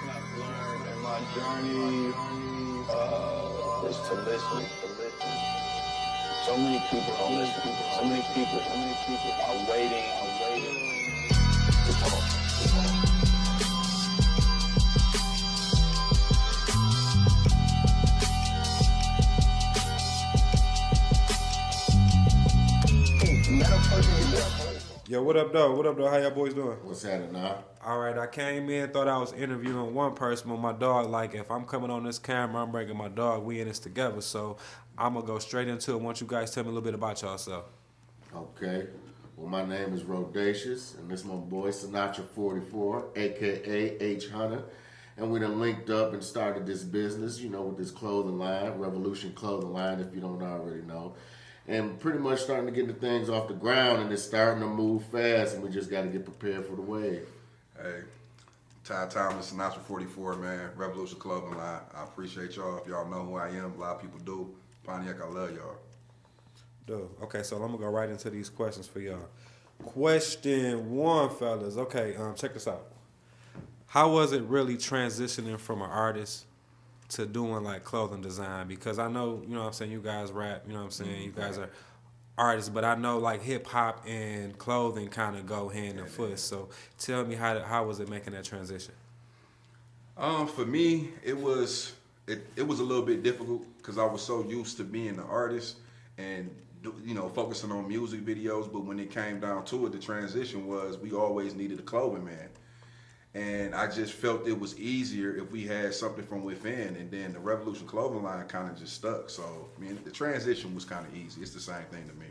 learned in my journey is to listen. So many people don't listen. So many people are waiting to talk. Yo, what up, though? What up, though? How y'all boys doing? What's happening now? All right, I came in, thought I was interviewing one person, but my dog, like, if I'm coming on this camera, I'm bringing my dog. We in this together, so I'm going to go straight into it. Once you guys tell me a little bit about yourself. Okay. Well, my name is Rodacious, and this is my boy Sinatra 44, a.k.a. H Hunter. And we done linked up and started this business, with this clothing line, Revolution Clothing Line, if you don't already know. And pretty much starting to get the things off the ground, and it's starting to move fast, and we just got to get prepared for the wave. Hey, Ty Thomas, Sinatra 44, man, Revolution Clothing Line. I appreciate y'all. If y'all know who I am, a lot of people do. Pontiac, I love y'all. Dude, okay, so I'm going to go right into these questions for y'all. Question one, fellas. Okay, check this out. How was it really transitioning from an artist to doing like clothing design? Because I know, what I'm saying, you guys rap, what I'm saying, you guys are artists, but I know like hip hop and clothing kind of go hand in foot. So tell me how was it making that transition? For me, it was a little bit difficult because I was so used to being an artist and focusing on music videos. But when it came down to it, the transition was we always needed a clothing man. And I just felt it was easier if we had something from within, and then the Revolution Clothing Line kind of just stuck. So, I mean, the transition was kind of easy. It's the same thing to me.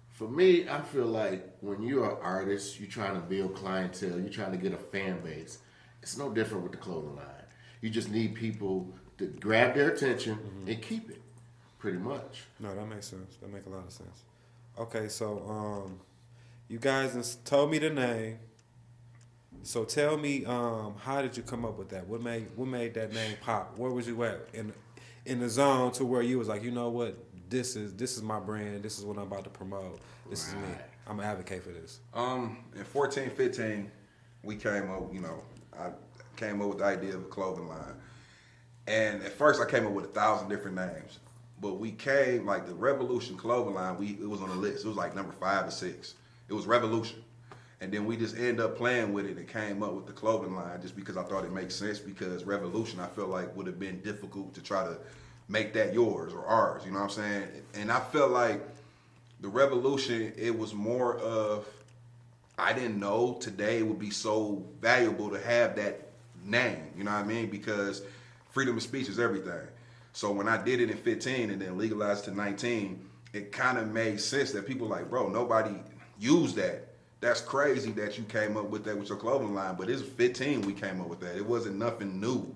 For me, I feel like when you're an artist, you're trying to build clientele, you're trying to get a fan base. It's no different with the clothing line. You just need people to grab their attention and keep it, pretty much. No, that makes sense. That makes a lot of sense. Okay, so you guys told me the name. So tell me, how did you come up with that? What made that name pop? Where was you at in the zone to where you was like, you know what, this is my brand. This is what I'm about to promote. This is me. I'm an advocate for this. In 14, 15, we came up. I came up with the idea of a clothing line, and at first I came up with 1,000 different names. But we came like the Revolution Clothing Line. It was on the list. It was like number 5 or 6. It was Revolution. And then we just ended up playing with it and came up with the clothing line just because I thought it makes sense, because Revolution I feel like would have been difficult to try to make that yours or ours, you know what I'm saying? And I felt like the Revolution, it was more of, I didn't know today it would be so valuable to have that name, you know what I mean? Because freedom of speech is everything. So when I did it in 15 and then legalized to 19, it kind of made sense that people like, bro, nobody used that. That's crazy that you came up with that with your clothing line, but it's 15 we came up with that. It wasn't nothing new.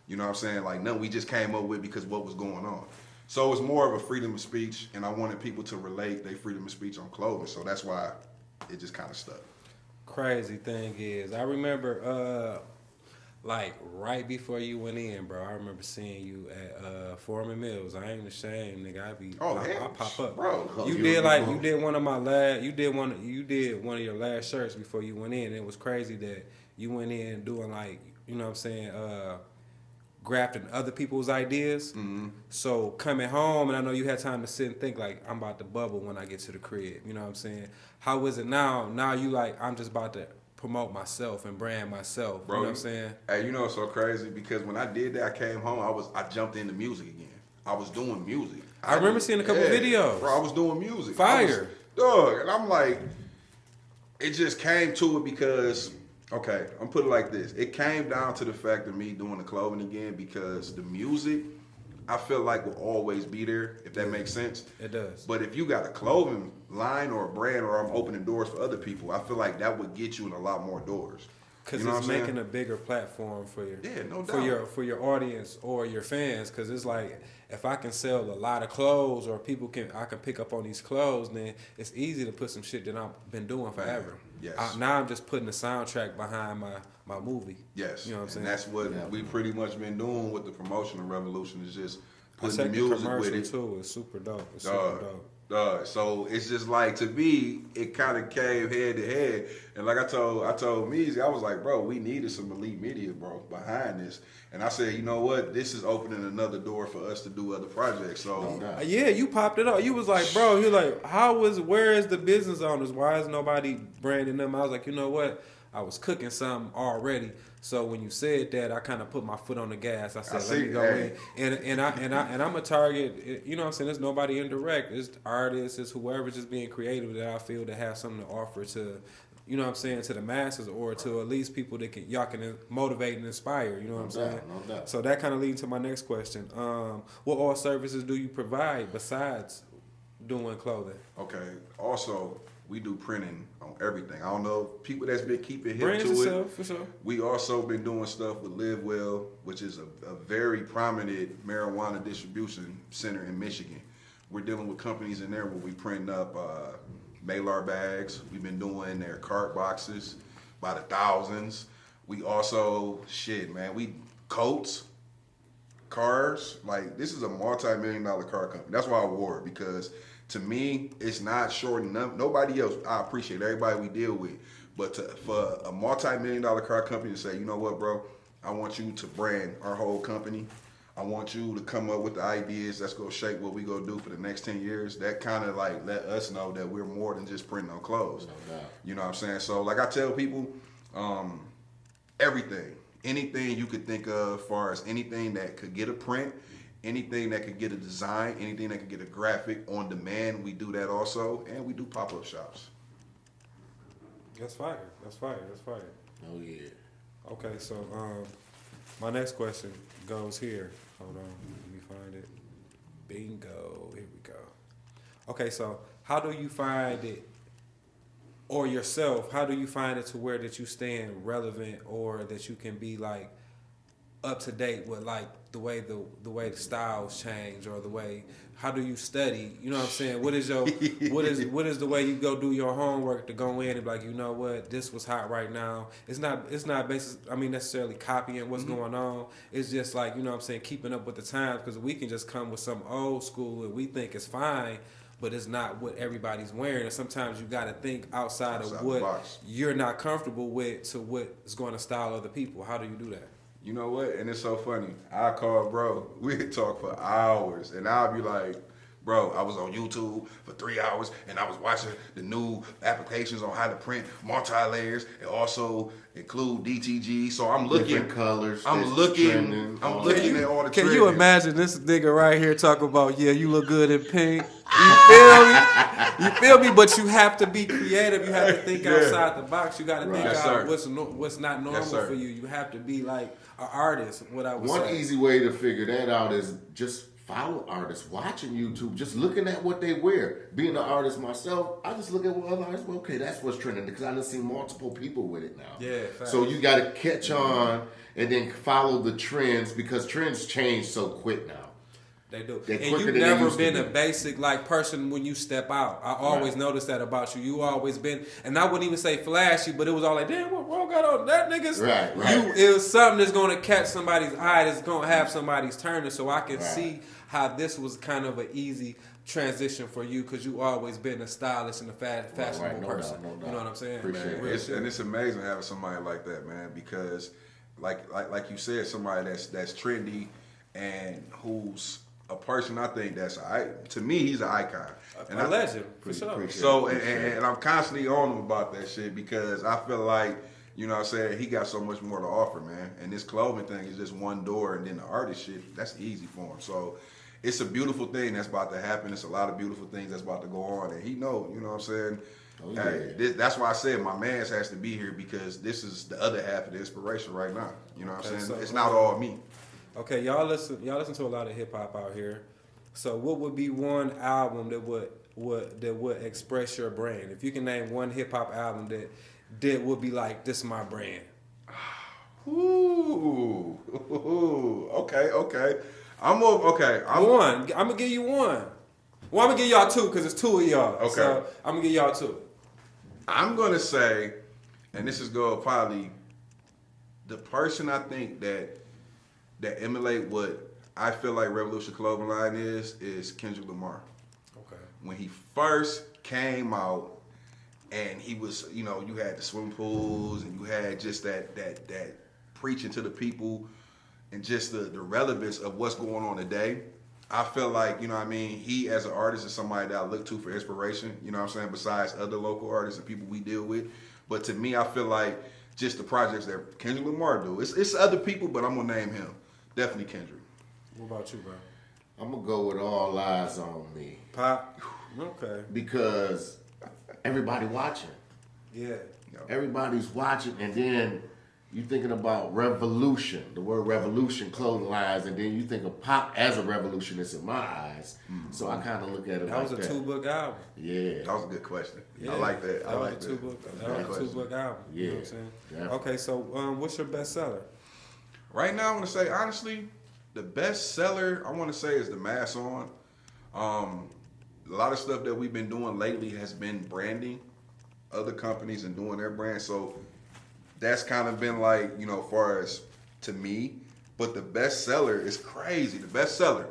You know what I'm saying? Like, nothing we just came up with because what was going on. So it's more of a freedom of speech, and I wanted people to relate their freedom of speech on clothing, so that's why it just kind of stuck. Crazy thing is, I remember, like, right before you went in, bro, I remember seeing you at Foreman Mills. I ain't ashamed, nigga. I pop up, bro. You did one of your last shirts before you went in. It was crazy that you went in doing like, you know what I'm saying, grafting other people's ideas. Mm-hmm. So coming home, and I know you had time to sit and think like, I'm about to bubble when I get to the crib. You know what I'm saying? How is it now? Now you like, I'm just about to promote myself and brand myself. Bro, you know what I'm saying? Hey, it's so crazy because when I did that, I came home, I jumped into music again. I was doing music. I remember seeing a couple videos. Bro, I was doing music. Fire. Dog, and I'm like, it just came to it because, okay, I'm put it like this. It came down to the fact of me doing the clothing again because the music, I feel like will always be there, if that makes sense. It does. But if you got a clothing line or a brand, or I'm opening doors for other people, I feel like that would get you in a lot more doors. Because it's making a bigger platform for your audience or your fans. Because it's like, if I can sell a lot of clothes, or I can pick up on these clothes, then it's easy to put some shit that I've been doing forever. Yes. Now I'm just putting the soundtrack behind my movie. Yes. You know what I'm saying? And that's what we pretty much been doing with the promotion of Revolution, is just putting the the music commercial with it. too. It's super dope. It's super dope. So it's just like, to me, it kind of came head to head. And like I told Meezy, I was like, bro, we needed some elite media, bro, behind this. And I said, you know what? This is opening another door for us to do other projects. So Yeah, you popped it up. You was like, bro, you're like, where is the business owners? Why is nobody branding them? I was like, you know what? I was cooking something already. So when you said that, I kind of put my foot on the gas. I said, let me go in, and I'm a target. You know what I'm saying? There's nobody indirect. It's artists, it's whoever just being creative that I feel to have something to offer to, you know what I'm saying, to the masses, or to at least people that y'all can motivate and inspire. You know what I'm saying? No doubt. So that kind of leads to my next question. What all services do you provide besides doing clothing? Okay. Also, we do printing on everything. I don't know people that's been keeping hip Brands to yourself, it. for sure. We also been doing stuff with Live Well, which is a very prominent marijuana distribution center in Michigan. We're dealing with companies in there where we print up Malar bags. We've been doing their cart boxes by the thousands. We also, we coats, cars. Like, this is a multi-million-dollar car company. That's why I wore it, because to me, it's not short enough. Nobody else, I appreciate everybody we deal with, but for a multi-million-dollar car company to say, you know what, bro, I want you to brand our whole company. I want you to come up with the ideas that's going to shape what we going to do for the next 10 years. That kind of like let us know that we're more than just printing on clothes. No doubt. You know what I'm saying? So like I tell people, everything, anything you could think of as far as anything that could get a print, anything that could get a design, anything that could get a graphic on demand, we do that also. And we do pop-up shops. That's fire. That's fire. Oh yeah. Okay, so my next question goes here. Hold on, let me find it. Bingo. Here we go. Okay, so how do you find it, or yourself, how do you find it to where that you staying relevant, or that you can be like up to date with like the way the styles change, or the way, how do you study? You know what I'm saying? What is your what is the way you go do your homework to go in and be like, you know what, this was hot right now. It's not necessarily copying what's going on. It's just like, you know what I'm saying, keeping up with the times, because we can just come with some old school and we think it's fine, but it's not what everybody's wearing. And sometimes you got to think outside of what you're not comfortable with to what is going to style other people. How do you do that? You know what? And it's so funny. I call bro. We'd talk for hours. And I'll be like, bro, I was on YouTube for 3 hours and I was watching the new applications on how to print multi-layers and also include DTG. So I'm looking. Different colors. I'm looking at all the Can trending. you imagine this nigga right here talking about, yeah, you look good in pink? You feel me? You feel me? But you have to be creative. You have to think outside the box. You got to think out what's not normal for you. You have to be like an artist. What I would say. One easy way to figure that out is just follow artists, watching YouTube, just looking at what they wear. Being an artist myself, I just look at what other artists wear. Okay, that's what's trending, because I done seen multiple people with it now. Yeah. Facts. So you got to catch on and then follow the trends, because trends change so quick now. They do. They're And quicker you've than they never used to been a be. basic like person when you step out. I always noticed that about you. You always been, and I wouldn't even say flashy, but it was all like, damn, what bro got on that niggas? Right. It was something that's gonna catch somebody's eye, that's gonna have somebody's turning. So I can see how this was kind of an easy transition for you, because you always been a stylish and a fashionable person. No doubt. You know what I'm saying? Appreciate Man, it. And it's amazing having somebody like that, man, because like you said, somebody that's trendy and who's a person, I think to me, he's an icon. A legend, for sure. So, and I'm constantly on him about that shit, because I feel like, you know what I'm saying, he got so much more to offer, man. And this clothing thing is just one door, and then the artist shit, that's easy for him. So it's a beautiful thing that's about to happen. It's a lot of beautiful things that's about to go on, and he know, you know what I'm saying? Oh, yeah. Hey, that's why I said my man's has to be here, because this is the other half of the inspiration right now. You know what I'm saying? So, it's not all me. Okay, y'all listen to a lot of hip hop out here. So what would be one album that would express your brand? If you can name one hip hop album that would be like, this is my brand. Ooh. Okay. I'm gonna give you one. Well, I'm gonna give y'all two, because it's two of y'all. Okay. So I'm gonna give y'all two. I'm gonna say, and this is probably the person I think that emulate what I feel like Revolution Clothing Line is Kendrick Lamar. Okay. When he first came out, and he was, you know, you had the swimming pools, and you had just that preaching to the people, and just the relevance of what's going on today. I feel like, you know what I mean, he as an artist is somebody that I look to for inspiration, you know what I'm saying, besides other local artists and people we deal with. But to me, I feel like just the projects that Kendrick Lamar do. It's other people, but I'm gonna name him. Definitely Kendrick. What about you, bro? I'm gonna go with All Eyes on Me Pop? Okay. because everybody watching. Yeah. Everybody's watching, and then you thinking about revolution, the word revolution, clothing lines, and then you think of Pop as a revolutionist in my eyes. So I kind of look at it That like was a that. 2-book album. Yeah. That was a good question. Yeah. I like that. I That like was a that. 2-book. That's a That good was a question. 2-book album. You know what I'm Yeah, saying? definitely. Okay, so what's your bestseller? Right now, I want to say honestly, the best seller I want to say is the Mask On. A lot of stuff that we've been doing lately has been branding other companies and doing their brand. So that's kind of been like, you know, as far as to me. But the best seller is crazy. The best seller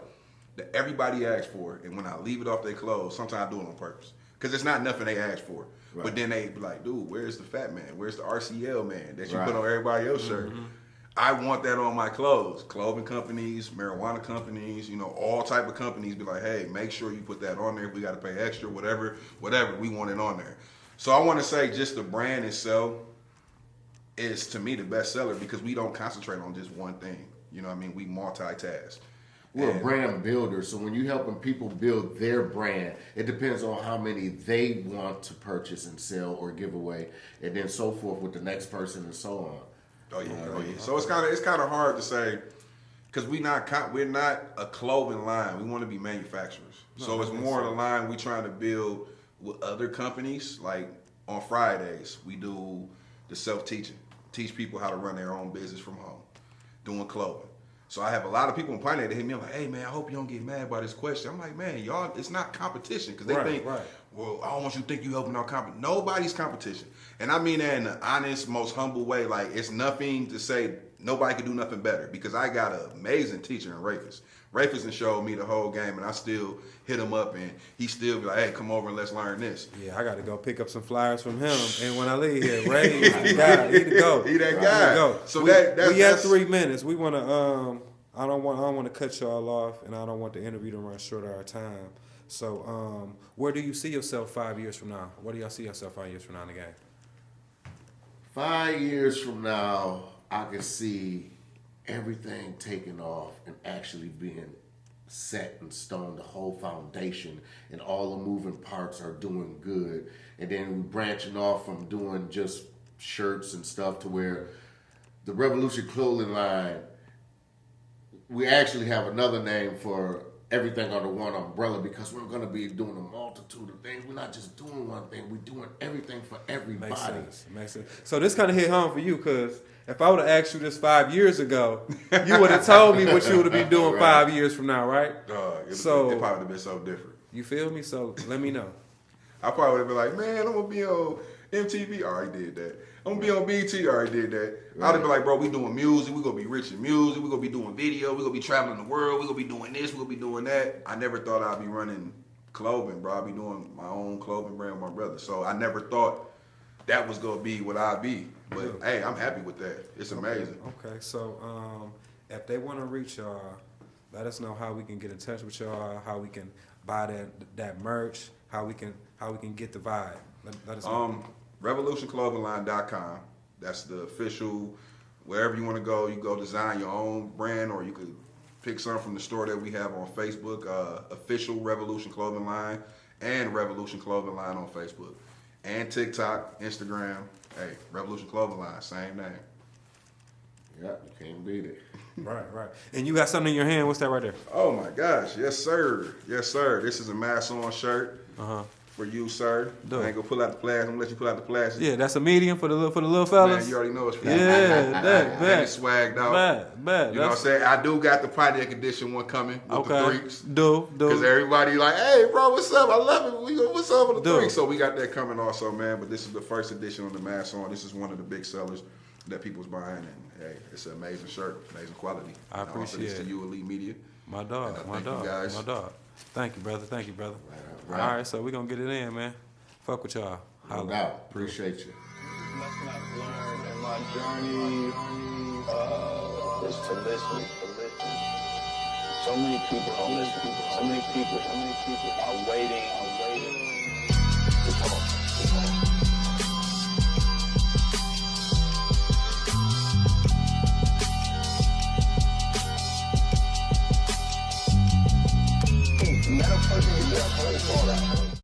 that everybody asks for, and when I leave it off their clothes, sometimes I do it on purpose because it's not nothing they ask for. Right. But then they be like, dude, where's the Fat Man? Where's the RCL man that you Right. put on everybody else's shirt? I want that on my clothes. Clothing companies, marijuana companies, you know, all type of companies be like, hey, make sure you put that on there. If we got to pay extra, whatever, we want it on there. So I want to say just the brand itself is, to me, the best seller because we don't concentrate on just one thing. You know what I mean? We multitask. We're a And- brand builder, so when you're helping people build their brand, it depends on how many they want to purchase and sell or give away, and then so forth with the next person and so on. Oh yeah, oh yeah. So it's kind of hard to say because we're not a clothing line. We want to be manufacturers. So it's more the line we trying to build with other companies. Like on Fridays, we do the self-teaching, teach people how to run their own business from home, doing clothing. So I have a lot of people in Pioneer that hit me. I'm like, hey man, I hope you don't get mad by this question. I'm like, man, y'all, it's not competition because they think, well, I don't want you to think you helping out competition. Nobody's competition, and I mean that in the honest, most humble way. Like it's nothing to say nobody can do nothing better because I got an amazing teacher in Rafus. Rafus and showed me the whole game, and I still hit him up, and he still be like, hey, come over and let's learn this. Yeah, I got to go pick up some flyers from him. And when I leave here, Ray is the guy. He the go. He that guy. Go. So we that's have 3 minutes. We want to. I don't want to cut y'all off, and I don't want the interview to run short of our time. So, where do you see yourself 5 years from now? Where do y'all see yourself 5 years from now in the game? 5 years from now, I can see everything taking off and actually being set in stone, the whole foundation, and all the moving parts are doing good. And then branching off from doing just shirts and stuff to where the Revolution clothing line, we actually have another name for everything under one umbrella because we're going to be doing a multitude of things. We're not just doing one thing, we're doing everything for everybody. Makes sense. So this kind of hit home for you because if I would have asked you this 5 years ago, you would have told me what you would have been doing Right. 5 years from now, right? It So- probably would have been so different. You feel me? So let me know. I probably would have been like, man, I'm gonna be on MTV. I already did that. I'm gonna be on BT. I already did that. I'd have been like, bro, we doing music. We gonna be rich in music. We gonna be doing video. We gonna be traveling the world. We gonna be doing this. We gonna be doing that. I never thought I'd be running clothing, bro. I'd be doing my own clothing brand with my brother. So I never thought that was gonna be what I'd be. But hey, I'm happy with that. It's amazing. Okay, so if they want to reach y'all, let us know how we can get in touch with y'all, how we can buy that merch, how we can get the vibe. Let us know. RevolutionClothingLine.com. That's the official. Wherever you want to go, you go design your own brand, or you could pick some from the store that we have on Facebook. Official Revolution Clothing Line and Revolution Clothing Line on Facebook, and TikTok, Instagram. Hey, Revolution Clothing Line, same name. Yep, you can't beat it. Right. And you got something in your hand. What's that right there? Oh my gosh, yes sir. This is a Mask On shirt for you, sir. Dope. I ain't gonna pull out the plastic. I'm gonna let you pull out the plastic. Yeah, that's a medium for the little fellas. Man, you already know it's for Yeah, that and it's swagged out. Bet. You know what I'm saying? I do got the Pontiac edition one coming with the Okay. threes. Do. Because everybody like, hey, bro, what's up? I love it. What's up with the Dope. threes? So we got that coming also, man. But this is the first edition on the Mask On. This is one of the big sellers that people's buying. And, hey, it's an amazing shirt, amazing quality. I And offer appreciate this to it. you, Elite Media. My dog. And I thank you guys. My dog. Thank you, brother. Thank you, brother. Right. All right, so we're going to get it in, man. Fuck with y'all. No Holla. doubt. Appreciate you. Lesson I've learned in my journey is to listen. So many people don't listen. So many people are waiting to talk. Metal person, you got to call that.